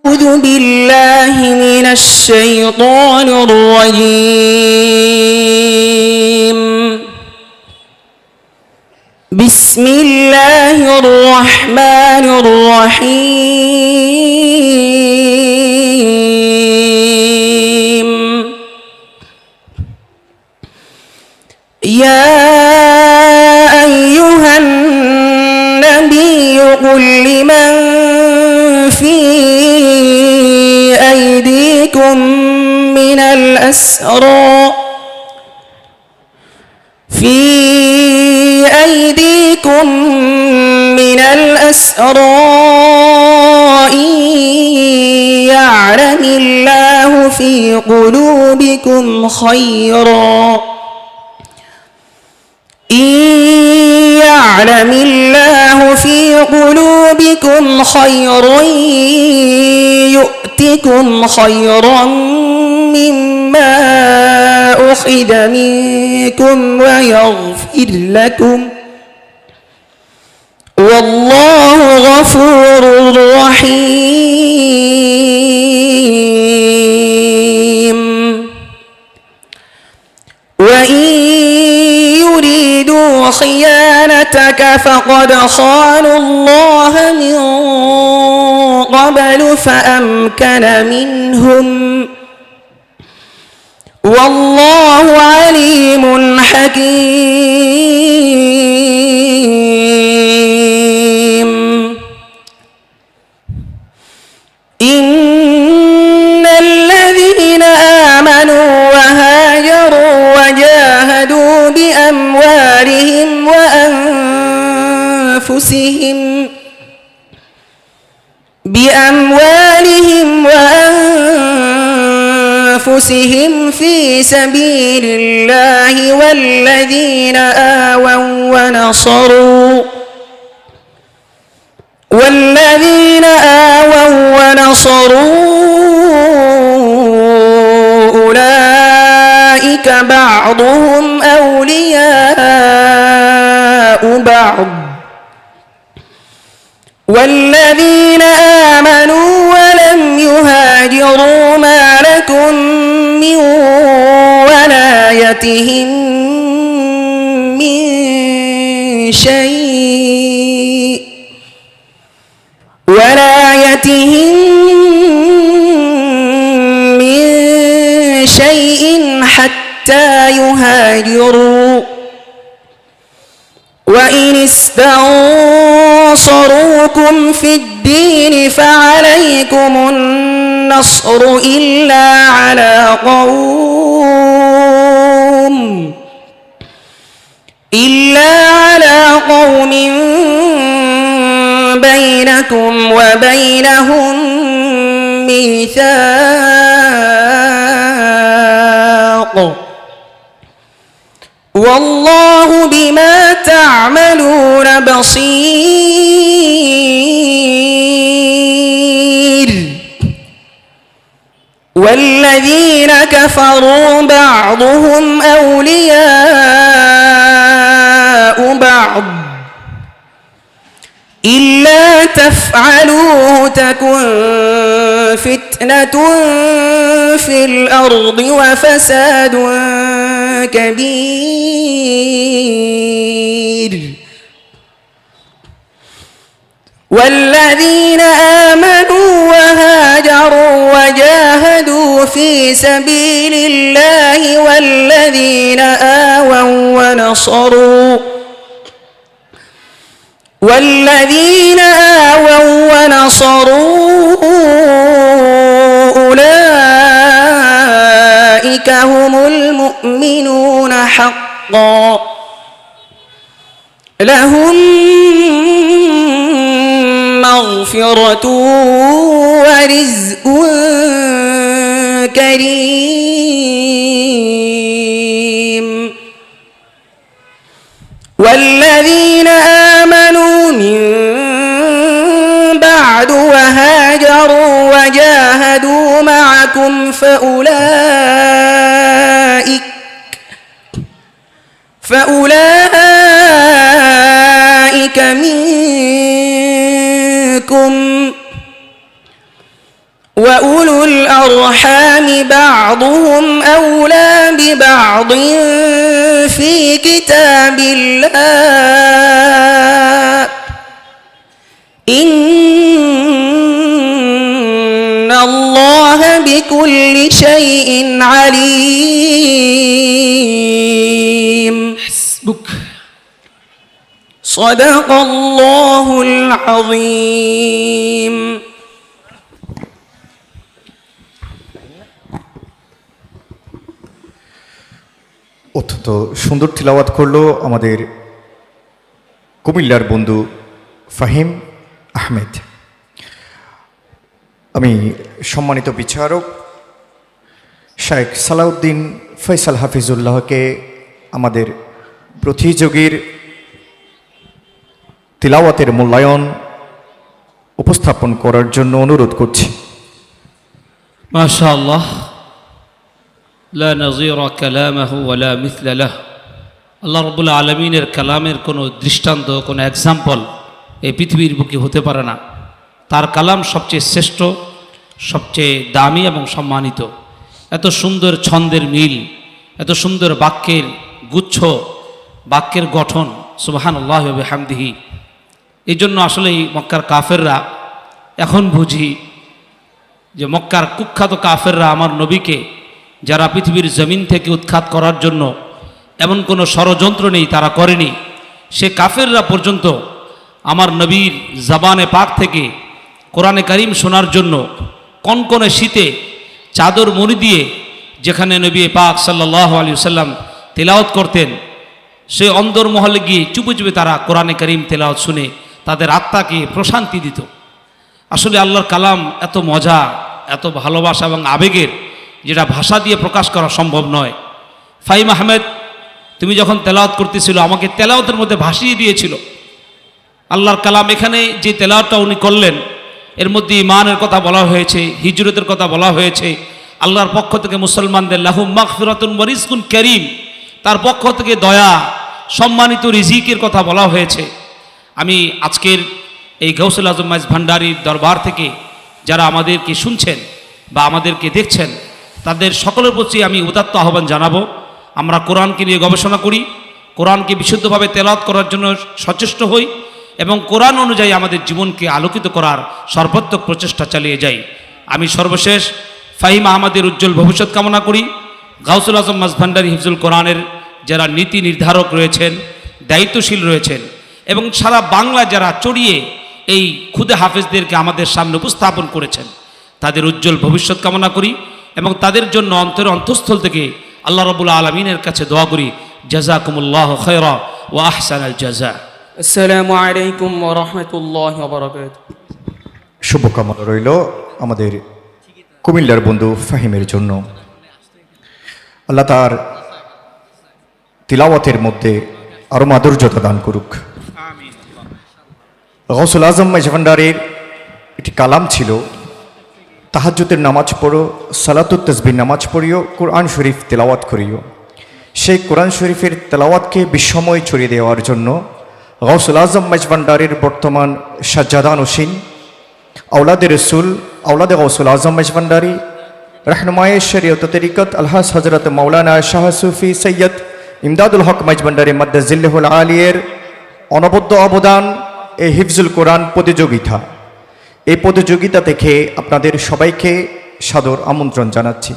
أعوذ بالله من الشيطان الرجيم. بسم الله الرحمن الرحيم. يا أيها النبي قل لمن في أيديكم من الأسرى إن يعلم الله في قلوبكم خيرا يؤتكم خيرا مما أخذ منكم ويغفر لكم والله غفور رحيم. وإن يريدوا خيانتك فقد خانوا الله من قبل فأمكن منهم والله عليم حكيم. إن الذين آمنوا وهاجروا وجاهدوا بأموالهم وأنفسهم في سبيل الله والذين آووا ونصروا أولئك بعضهم أولياء بعض والذين آمنوا ولم يهاجروا ما لكم من ولايتهم من شيء حتى يهاجروا. وإن استنصروكم في الدين فعليكم النصر إلا على قوم بينكم وبينهم ميثاق والله بما تعملون بصير. والذين كفروا بعضهم أولياء بعض إلا تفعلوه تكن فتنة في الأرض وفساد كبير. والذين آمنوا وهاجروا وجاهدوا في سبيل الله والذين آووا ونصروا أولئك هم المؤمنون حقا لهم مغفرة ورزق كريم. والذين آمنوا من بعد وهاجروا وجاهدوا معكم فأولئك منكم وأولو الأرحام بعضهم أولى ببعض في كتاب الله إن الله بكل شيء عليم. حسبك. صدق الله العظيم. অত্যন্ত সুন্দর তিলাওয়াত করলো আমাদের কুমিল্লার বন্ধু ফাহিম আহমেদ। আমি সম্মানিত বিচারক শেখ সালাউদ্দিন ফয়সাল হাফিজুল্লাহকে আমাদের প্রতিযোগীর তিলাওয়াতের মূল্যায়ন উপস্থাপন করার জন্য অনুরোধ করছি। মাশাআল্লাহ, লা নাযীরা কালামাহু ওয়ালা মিথলা লাহ। আল্লাহ রাব্বুল আলামিনের কালামের কোনো দৃষ্টান্ত, কোনো এক্সাম্পল এই পৃথিবীর বুকে হতে পারে না। তার কালাম সবচেয়ে শ্রেষ্ঠ, সবচেয়ে দামি এবং সম্মানিত। এত সুন্দর ছন্দের মিল, এত সুন্দর বাক্যের গুচ্ছ, বাক্যের গঠন, সুবহানাল্লাহি ওয়া বিহামদিহি। এই জন্য আসলেই মক্কার কাফেররা, এখন বুঝি যে মক্কার কুখ্যাত কাফেররা আমার নবীকে, যারা পৃথিবীর জমিন থেকে উৎখাত করার জন্য এমন কোনো ষড়যন্ত্র নেই তারা করেনি, সে কাফেররা পর্যন্ত আমার নবীর জবানে পাক থেকে কোরআনে কারিম শোনার জন্য কনকনে শীতে চাদর মুড়ি দিয়ে যেখানে নবী পাক সাল্লাল্লাহু আলাইহি ওয়াসাল্লাম তেলাওয়াত করতেন, সে অন্দরমহলে গিয়ে চুপে চুপে তারা কোরআনে কারিম তেলাওয়াত শুনে তাদের আত্মাকে প্রশান্তি দিত। আসলে আল্লাহর কালাম এত মজা, এত ভালোবাসা এবং আবেগের, যেটা ভাষা দিয়ে প্রকাশ করা সম্ভব নয়। ফাহিম আহমেদ, তুমি যখন তেলাওয়াত করতেছিল আমাকে তেলাওয়াতের মধ্যে ভাসিয়ে দিয়েছিল আল্লাহর কালাম। এখানে যে তেলাওয়াতটা উনি করলেন, এর মধ্যে ঈমানের কথা বলা হয়েছে, হিজরতের কথা বলা হয়েছে, আল্লাহর পক্ষ থেকে মুসলমানদের লাহুম মাগফিরাতুন ওয়া রিজকুন কারীম, তার পক্ষ থেকে দয়া, সম্মানিত রিজিকের কথা বলা হয়েছে। আমি আজকের এই গাউসুল আজম মাইজ ভান্ডারীর দরবার থেকে যারা আমাদেরকে শুনছেন বা আমাদেরকে দেখছেন, তাদের সকলের প্রতি আমি উদাত্ত আহ্বান জানাবো, আমরা কোরআনকে নিয়ে গবেষণা করি, কোরআনকে বিশুদ্ধভাবে তেলাওয়াত করার জন্য সচেষ্ট হই এবং কোরআন অনুযায়ী আমাদের জীবনকে আলোকিত করার সর্বাত্মক প্রচেষ্টা চালিয়ে যাই। আমি সর্বশেষ ফাহিম আহমদের উজ্জ্বল ভবিষ্যৎ কামনা করি। গাউসুল আজম মাইজ ভান্ডারী হিফজুল কোরআনের যারা নীতি নির্ধারক রয়েছেন, দায়িত্বশীল রয়েছেন এবং সারা বাংলা যারা চড়িয়ে এই খুদে হাফেজদেরকে আমাদের সামনে উপস্থাপন করেছেন, তাদের উজ্জ্বল ভবিষ্যৎ কামনা করি এবং তাদের জন্য অন্তরের অন্তঃস্থল থেকে আল্লাহ রাব্বুল আলামিনের কাছে দোয়া করি, জাযাকুমুল্লাহু খায়রা ওয়া আহসানাল জাযা। আসসালামু আলাইকুম ওয়া রাহমাতুল্লাহি ওয়া বারাকাতুহু। শুভকামনা রইল আমাদের কুমিল্লার বন্ধু ফাহিমের জন্য। আল্লাহ তার তিলাওয়াতের মধ্যে আরো মাধুর্যতা দান করুক। গাউসুল আজম মাইজ ভান্ডারীর একটি কালাম ছিল, তাহাজ্জুদের নামাজ পড়ো, সালাতুত তাসবিহ নামাজ পড়িও, কোরআন শরীফ তেলাওয়াত করিও। সেই কোরআন শরীফের তেলাওয়াতকে বিশ্বময় ছড়িয়ে দেওয়ার জন্য গাউসুল আজম মাইজ ভান্ডারীর বর্তমান সাজ্জাদা নশীন আওলাদে রসুল, আওলাদে গাউসুল আজম মাইজ ভান্ডারী, रहनुमाए शरीयत तरीक़त अलहाज हज़रत मौलाना शाह सूफ़ी सैयद इमदादुल हक माइज भांडारी मद्दाजिल्लहुल आलियर অনবদ্য অবদান এই হিফজুল কোরআন প্রতিযোগিতা। এই প্রতিযোগিতা থেকে আপনাদের সবাইকে সাদর আমন্ত্রণ জানাচ্ছি।